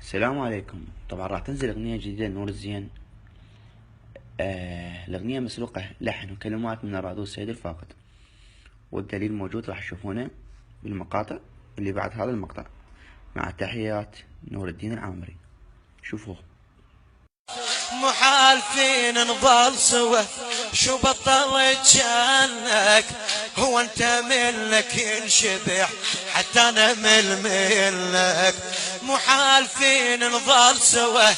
السلام عليكم. طبعا راح تنزل اغنية جديدة لنور الزين. الاغنية مسروقة لحن وكلمات من الرادوس سيد الفاقد، والدليل موجود راح تشوفونه بالمقاطع اللي بعد هذا المقطع. مع تحيات نور الدين العامري. شوفوه. محالفين نظل سوا، شو بطل جانك؟ هو انت منك ينشبح حتى انا منك. محالفين نظل سوا،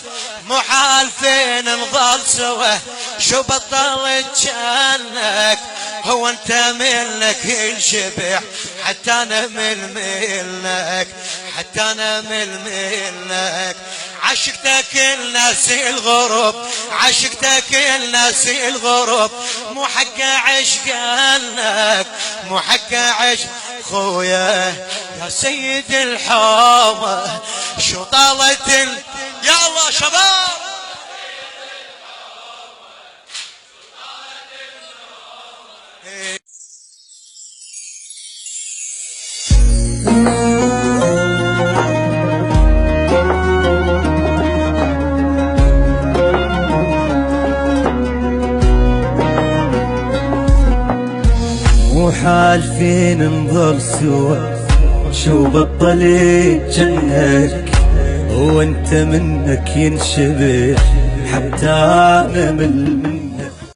محالفين نظل سوا، شو بطل جانك؟ هو انت منك ينشبح حتى انا منك، حتى انا منك. عشقتك الناس الغرب، عشقتك الناس الغرب، مو حق عشقانك، مو حق عشق خويا يا سيد الحومة. شو طالت يا الله شباب وحالفين نظل سوا، شو بطلت جنك؟ وانت منك ينشبه حتى انا من